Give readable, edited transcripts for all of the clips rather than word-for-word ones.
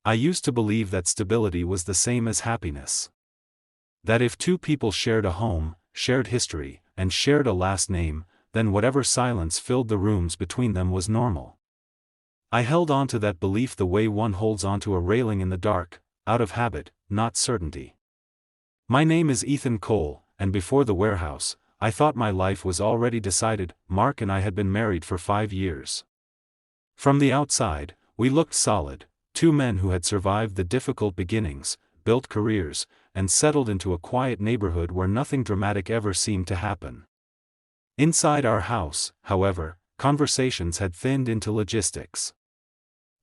I used to believe that stability was the same as happiness. That if two people shared a home, shared history, and shared a last name, then whatever silence filled the rooms between them was normal. I held on to that belief the way one holds onto a railing in the dark, out of habit, not certainty. My name is Ethan Cole, and before the warehouse, I thought my life was already decided. Mark and I had been married for 5 years. From the outside, we looked solid, two men who had survived the difficult beginnings, built careers, and settled into a quiet neighborhood where nothing dramatic ever seemed to happen. Inside our house, however, conversations had thinned into logistics.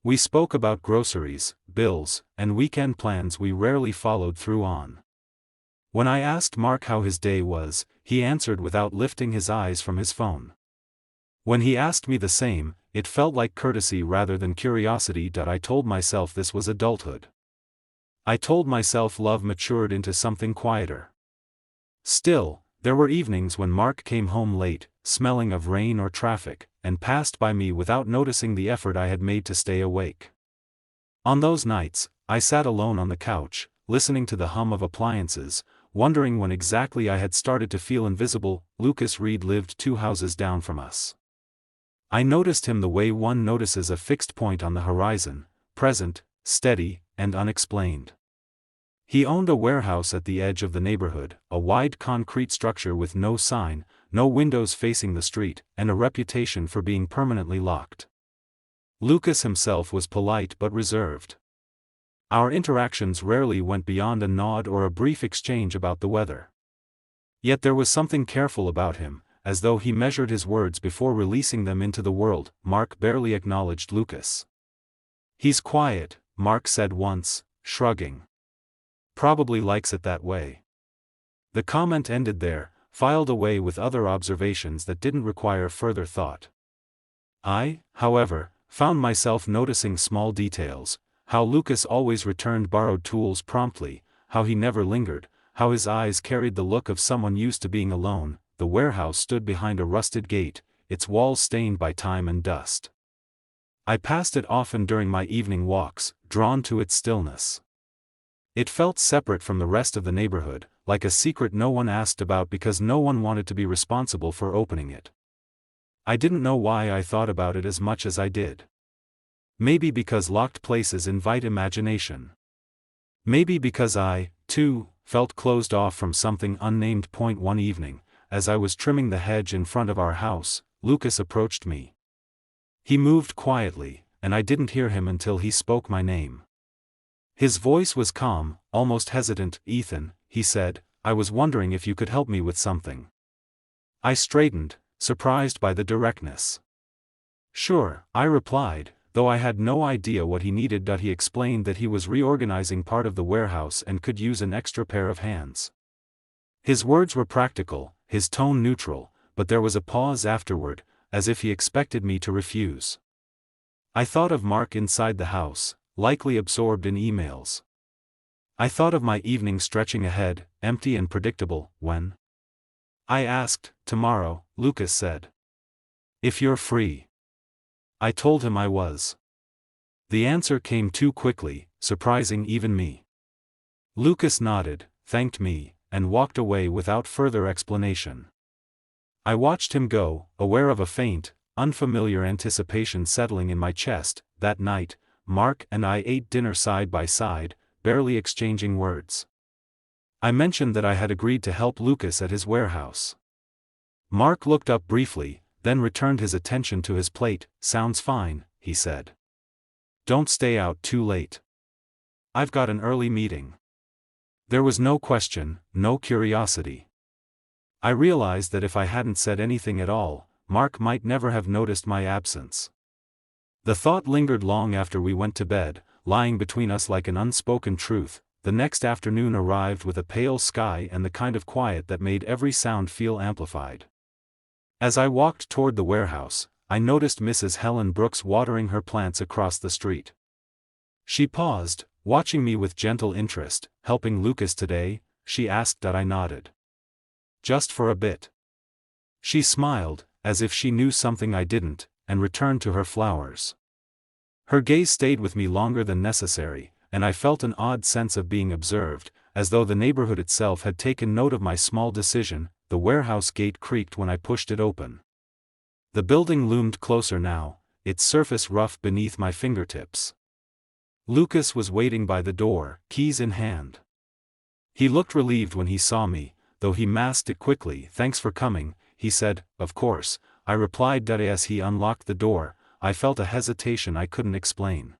We spoke about groceries, bills, and weekend plans we rarely followed through on. When I asked Mark how his day was, he answered without lifting his eyes from his phone. When he asked me the same, it felt like courtesy rather than curiosity. I told myself this was adulthood. I told myself love matured into something quieter. Still, there were evenings when Mark came home late, smelling of rain or traffic, and passed by me without noticing the effort I had made to stay awake. On those nights, I sat alone on the couch, listening to the hum of appliances, wondering when exactly I had started to feel invisible. Lucas Reed lived 2 houses down from us. I noticed him the way one notices a fixed point on the horizon, present, steady, and unexplained. He owned a warehouse at the edge of the neighborhood, a wide concrete structure with no sign, no windows facing the street, and a reputation for being permanently locked. Lucas himself was polite but reserved. Our interactions rarely went beyond a nod or a brief exchange about the weather. Yet there was something careful about him, as though he measured his words before releasing them into the world. Mark barely acknowledged Lucas. "He's quiet," Mark said once, shrugging. "Probably likes it that way." The comment ended there, filed away with other observations that didn't require further thought. I, however, found myself noticing small details: how Lucas always returned borrowed tools promptly, how he never lingered, how his eyes carried the look of someone used to being alone. The warehouse stood behind a rusted gate, its walls stained by time and dust. I passed it often during my evening walks, drawn to its stillness. It felt separate from the rest of the neighborhood, like a secret no one asked about because no one wanted to be responsible for opening it. I didn't know why I thought about it as much as I did. Maybe because locked places invite imagination. Maybe because I, too, felt closed off from something unnamed. One evening, as I was trimming the hedge in front of our house, Lucas approached me. He moved quietly, and I didn't hear him until he spoke my name. His voice was calm, almost hesitant. "Ethan," he said, "I was wondering if you could help me with something." I straightened, surprised by the directness. "Sure," I replied, though I had no idea what he needed. He explained that he was reorganizing part of the warehouse and could use an extra pair of hands. His words were practical, his tone neutral, but there was a pause afterward, as if he expected me to refuse. I thought of Mark inside the house, likely absorbed in emails. I thought of my evening stretching ahead, empty and predictable. "When?" I asked. "Tomorrow," Lucas said. "If you're free." I told him I was. The answer came too quickly, surprising even me. Lucas nodded, thanked me, and walked away without further explanation. I watched him go, aware of a faint, unfamiliar anticipation settling in my chest. That night, Mark and I ate dinner side by side, barely exchanging words. I mentioned that I had agreed to help Lucas at his warehouse. Mark looked up briefly, then returned his attention to his plate. "Sounds fine," he said. "Don't stay out too late. I've got an early meeting." There was no question, no curiosity. I realized that if I hadn't said anything at all, Mark might never have noticed my absence. The thought lingered long after we went to bed, lying between us like an unspoken truth. The next afternoon arrived with a pale sky and the kind of quiet that made every sound feel amplified. As I walked toward the warehouse, I noticed Mrs. Helen Brooks watering her plants across the street. She paused, watching me with gentle interest. "Helping Lucas today?" she asked. I nodded. "Just for a bit." She smiled, as if she knew something I didn't, and returned to her flowers. Her gaze stayed with me longer than necessary, and I felt an odd sense of being observed, as though the neighborhood itself had taken note of my small decision. The warehouse gate creaked when I pushed it open. The building loomed closer now, its surface rough beneath my fingertips. Lucas was waiting by the door, keys in hand. He looked relieved when he saw me, though he masked it quickly. "Thanks for coming," he said. "Of course," I replied. As he unlocked the door, I felt a hesitation I couldn't explain.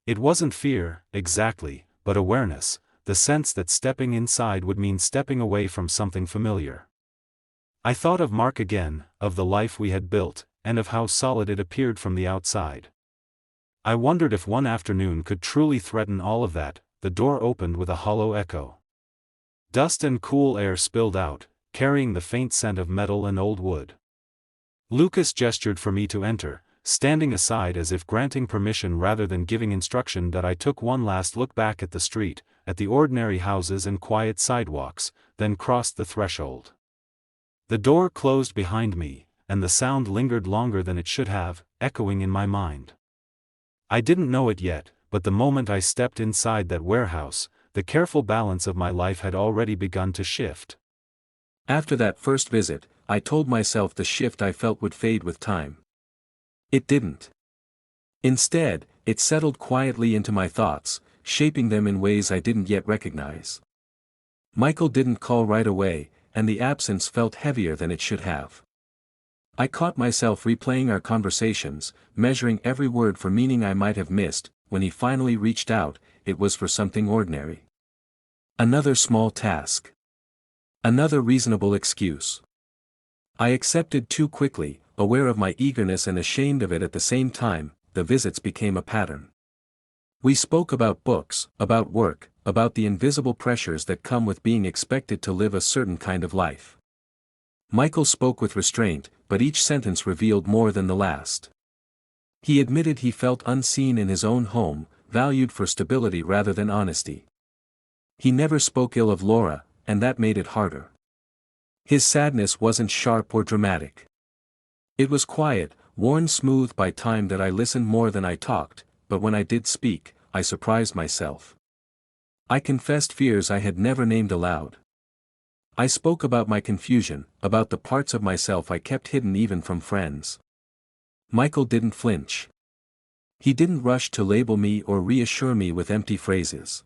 It wasn't fear, exactly, but awareness, the sense that stepping inside would mean stepping away from something familiar. I thought of Mark again, of the life we had built, and of how solid it appeared from the outside. I wondered if one afternoon could truly threaten all of that. The door opened with a hollow echo. Dust and cool air spilled out, carrying the faint scent of metal and old wood. Lucas gestured for me to enter, standing aside as if granting permission rather than giving instruction. That I took one last look back at the street, at the ordinary houses and quiet sidewalks, then crossed the threshold. The door closed behind me, and the sound lingered longer than it should have, echoing in my mind. I didn't know it yet, but the moment I stepped inside that warehouse, the careful balance of my life had already begun to shift. After that first visit, I told myself the shift I felt would fade with time. It didn't. Instead, it settled quietly into my thoughts, shaping them in ways I didn't yet recognize. Michael didn't call right away, and the absence felt heavier than it should have. I caught myself replaying our conversations, measuring every word for meaning I might have missed. When he finally reached out, it was for something ordinary. Another small task. Another reasonable excuse. I accepted too quickly, aware of my eagerness and ashamed of it at the same time. The visits became a pattern. We spoke about books, about work, about the invisible pressures that come with being expected to live a certain kind of life. Michael spoke with restraint, but each sentence revealed more than the last. He admitted he felt unseen in his own home, valued for stability rather than honesty. He never spoke ill of Laura, and that made it harder. His sadness wasn't sharp or dramatic. It was quiet, worn smooth by time. That I listened more than I talked, but when I did speak, I surprised myself. I confessed fears I had never named aloud. I spoke about my confusion, about the parts of myself I kept hidden even from friends. Michael didn't flinch. He didn't rush to label me or reassure me with empty phrases.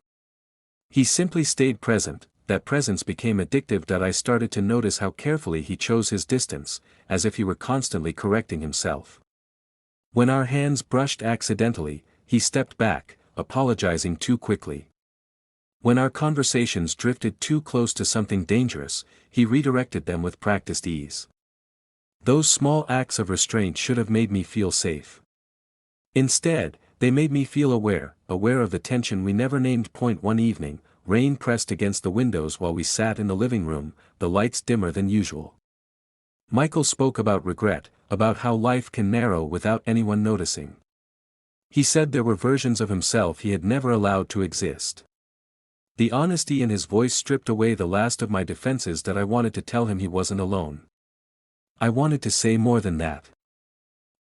He simply stayed present. That presence became addictive. That I started to notice how carefully he chose his distance, as if he were constantly correcting himself. When our hands brushed accidentally, he stepped back, apologizing too quickly. When our conversations drifted too close to something dangerous, he redirected them with practiced ease. Those small acts of restraint should have made me feel safe. Instead, they made me feel aware of the tension we never named. One evening, rain pressed against the windows while we sat in the living room, the lights dimmer than usual. Michael spoke about regret, about how life can narrow without anyone noticing. He said there were versions of himself he had never allowed to exist. The honesty in his voice stripped away the last of my defenses. That I wanted to tell him he wasn't alone. I wanted to say more than that.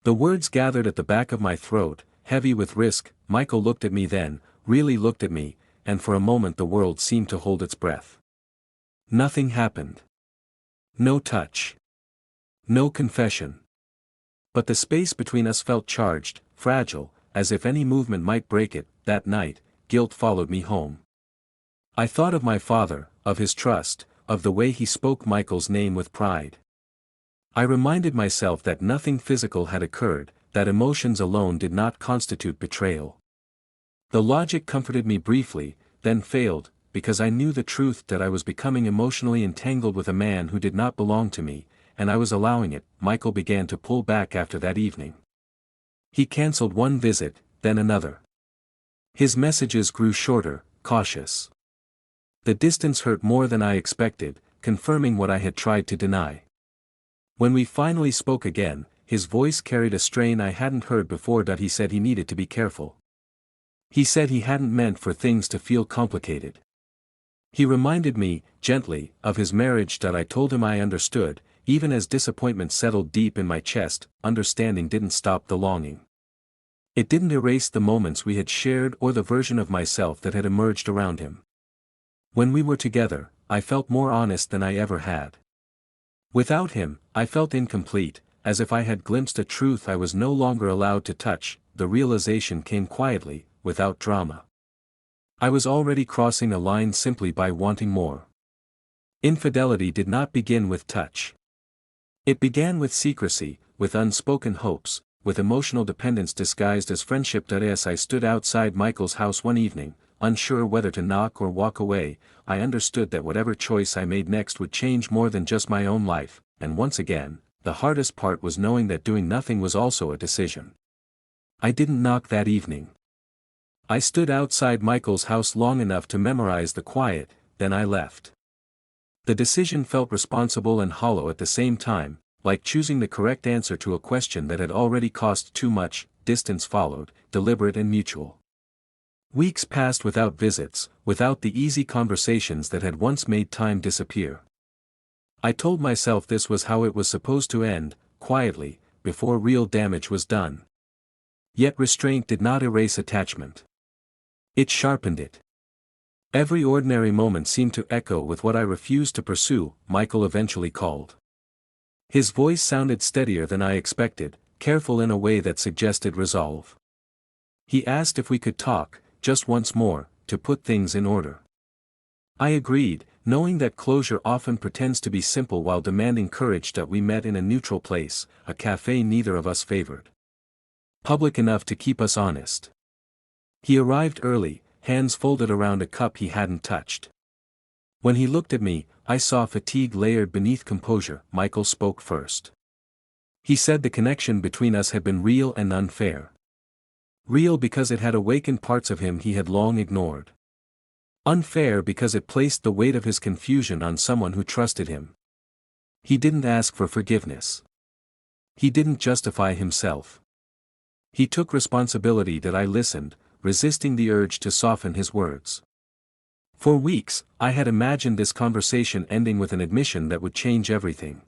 The words gathered at the back of my throat, heavy with risk. Michael looked at me then, really looked at me, and for a moment the world seemed to hold its breath. Nothing happened. No touch. No confession. But the space between us felt charged, fragile, as if any movement might break it. That night, guilt followed me home. I thought of my father, of his trust, of the way he spoke Michael's name with pride. I reminded myself that nothing physical had occurred, that emotions alone did not constitute betrayal. The logic comforted me briefly, then failed, because I knew the truth that I was becoming emotionally entangled with a man who did not belong to me, and I was allowing it. Michael began to pull back after that evening. He canceled one visit, then another. His messages grew shorter, cautious. The distance hurt more than I expected, confirming what I had tried to deny. When we finally spoke again, his voice carried a strain I hadn't heard before. He said he needed to be careful. He said he hadn't meant for things to feel complicated. He reminded me, gently, of his marriage. I told him I understood, even as disappointment settled deep in my chest. Understanding didn't stop the longing. It didn't erase the moments we had shared or the version of myself that had emerged around him. When we were together, I felt more honest than I ever had. Without him, I felt incomplete, as if I had glimpsed a truth I was no longer allowed to touch. The realization came quietly, without drama. I was already crossing a line simply by wanting more. Infidelity did not begin with touch. It began with secrecy, with unspoken hopes, with emotional dependence disguised as friendship. As I stood outside Michael's house one evening, unsure whether to knock or walk away, I understood that whatever choice I made next would change more than just my own life, and once again, the hardest part was knowing that doing nothing was also a decision. I didn't knock that evening. I stood outside Michael's house long enough to memorize the quiet, then I left. The decision felt responsible and hollow at the same time, like choosing the correct answer to a question that had already cost too much. Distance followed, deliberate and mutual. Weeks passed without visits, without the easy conversations that had once made time disappear. I told myself this was how it was supposed to end, quietly, before real damage was done. Yet restraint did not erase attachment. It sharpened it. Every ordinary moment seemed to echo with what I refused to pursue. Michael eventually called. His voice sounded steadier than I expected, careful in a way that suggested resolve. He asked if we could talk, just once more, to put things in order. I agreed, knowing that closure often pretends to be simple while demanding courage. That we met in a neutral place, a cafe neither of us favored. Public enough to keep us honest. He arrived early, hands folded around a cup he hadn't touched. When he looked at me, I saw fatigue layered beneath composure. Michael spoke first. He said the connection between us had been real and unfair. Real because it had awakened parts of him he had long ignored. Unfair because it placed the weight of his confusion on someone who trusted him. He didn't ask for forgiveness. He didn't justify himself. He took responsibility. That I listened, resisting the urge to soften his words. For weeks, I had imagined this conversation ending with an admission that would change everything.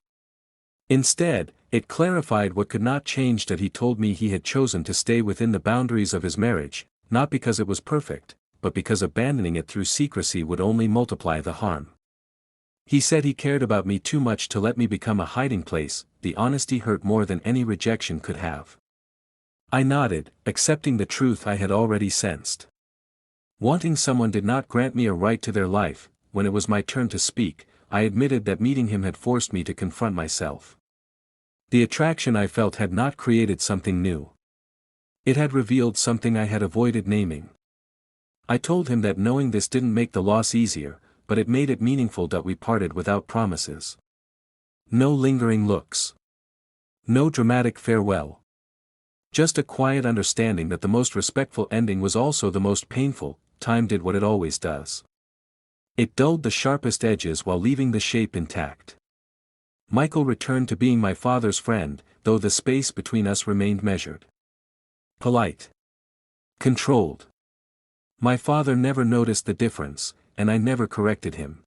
Instead, it clarified what could not change. That he told me he had chosen to stay within the boundaries of his marriage, not because it was perfect, but because abandoning it through secrecy would only multiply the harm. He said he cared about me too much to let me become a hiding place. The honesty hurt more than any rejection could have. I nodded, accepting the truth I had already sensed. Wanting someone did not grant me a right to their life. When it was my turn to speak, I admitted that meeting him had forced me to confront myself. The attraction I felt had not created something new. It had revealed something I had avoided naming. I told him that knowing this didn't make the loss easier, but it made it meaningful. That we parted without promises. No lingering looks. No dramatic farewell. Just a quiet understanding that the most respectful ending was also the most painful. Time did what it always does. It dulled the sharpest edges while leaving the shape intact. Michael returned to being my father's friend, though the space between us remained measured. Polite. Controlled. My father never noticed the difference, and I never corrected him.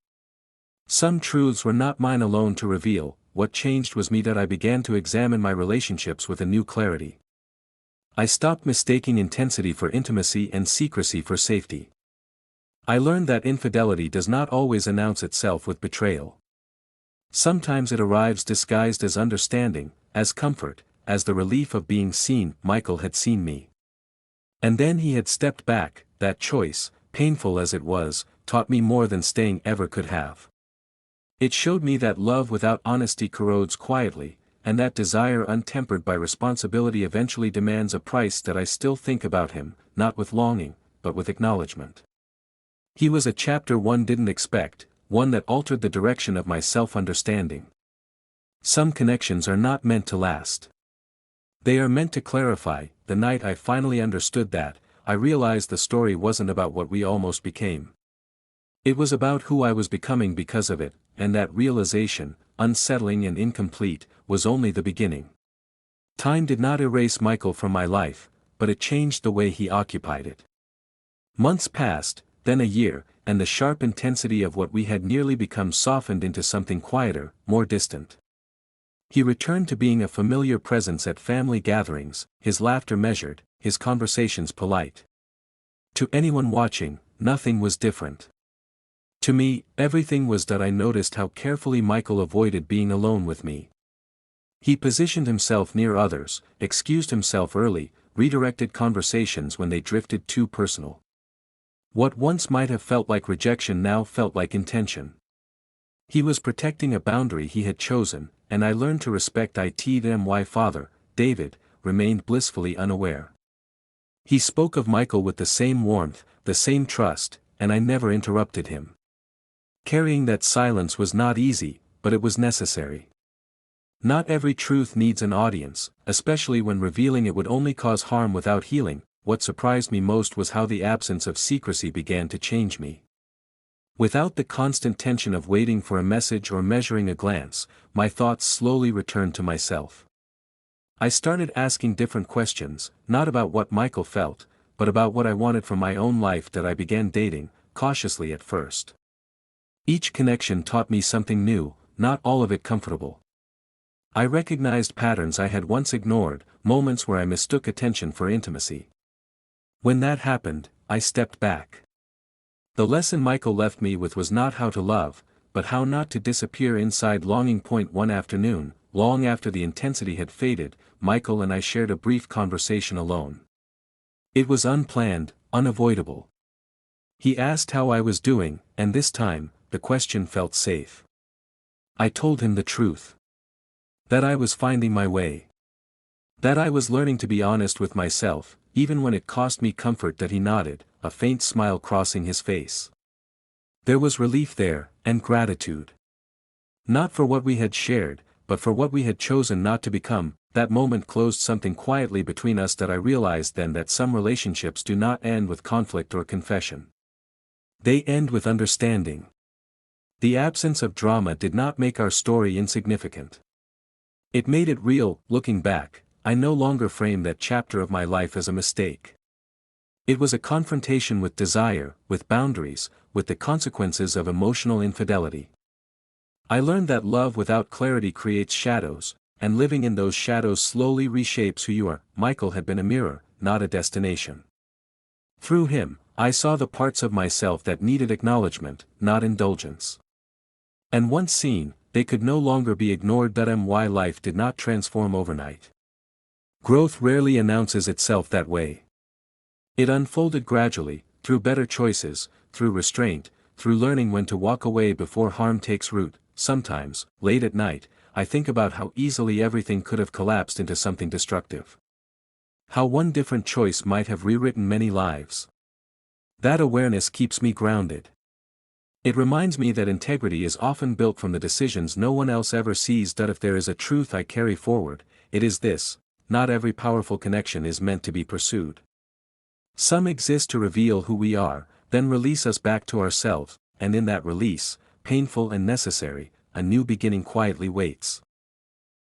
Some truths were not mine alone to reveal. What changed was me. That I began to examine my relationships with a new clarity. I stopped mistaking intensity for intimacy and secrecy for safety. I learned that infidelity does not always announce itself with betrayal. Sometimes it arrives disguised as understanding, as comfort, as the relief of being seen. Michael had seen me. And then he had stepped back. That choice, painful as it was, taught me more than staying ever could have. It showed me that love without honesty corrodes quietly, and that desire untempered by responsibility eventually demands a price. That I still think about him, not with longing, but with acknowledgement. He was a chapter one didn't expect, one that altered the direction of my self-understanding. Some connections are not meant to last. They are meant to clarify. The night I finally understood that, I realized the story wasn't about what we almost became. It was about who I was becoming because of it, and that realization, unsettling and incomplete, was only the beginning. Time did not erase Michael from my life, but it changed the way he occupied it. Months passed, then a year, and the sharp intensity of what we had nearly become softened into something quieter, more distant. He returned to being a familiar presence at family gatherings, his laughter measured, his conversations polite. To anyone watching, nothing was different. To me, everything was that I noticed how carefully Michael avoided being alone with me. He positioned himself near others, excused himself early, redirected conversations when they drifted too personal. What once might have felt like rejection now felt like intention. He was protecting a boundary he had chosen, and I learned to respect it. My father, David, remained blissfully unaware. He spoke of Michael with the same warmth, the same trust, and I never interrupted him. Carrying that silence was not easy, but it was necessary. Not every truth needs an audience, especially when revealing it would only cause harm without healing. What surprised me most was how the absence of secrecy began to change me. Without the constant tension of waiting for a message or measuring a glance, my thoughts slowly returned to myself. I started asking different questions, not about what Michael felt, but about what I wanted from my own life. That I began dating, cautiously at first. Each connection taught me something new, not all of it comfortable. I recognized patterns I had once ignored, moments where I mistook attention for intimacy. When that happened, I stepped back. The lesson Michael left me with was not how to love, but how not to disappear inside longing. One afternoon, long after the intensity had faded, Michael and I shared a brief conversation alone. It was unplanned, unavoidable. He asked how I was doing, and this time, the question felt safe. I told him the truth. That I was finding my way. That I was learning to be honest with myself, even when it cost me comfort. That he nodded, a faint smile crossing his face. There was relief there, and gratitude. Not for what we had shared, but for what we had chosen not to become. That moment closed something quietly between us. That I realized then that some relationships do not end with conflict or confession. They end with understanding. The absence of drama did not make our story insignificant. It made it real. Looking back, I no longer frame that chapter of my life as a mistake. It was a confrontation with desire, with boundaries, with the consequences of emotional infidelity. I learned that love without clarity creates shadows, and living in those shadows slowly reshapes who you are. Michael had been a mirror, not a destination. Through him, I saw the parts of myself that needed acknowledgement, not indulgence. And once seen, they could no longer be ignored. My life did not transform overnight. Growth rarely announces itself that way. It unfolded gradually, through better choices, through restraint, through learning when to walk away before harm takes root. Sometimes, late at night, I think about how easily everything could have collapsed into something destructive. How one different choice might have rewritten many lives. That awareness keeps me grounded. It reminds me that integrity is often built from the decisions no one else ever sees. If there is a truth I carry forward, it is this: not every powerful connection is meant to be pursued. Some exist to reveal who we are, then release us back to ourselves, and in that release, painful and necessary, a new beginning quietly waits.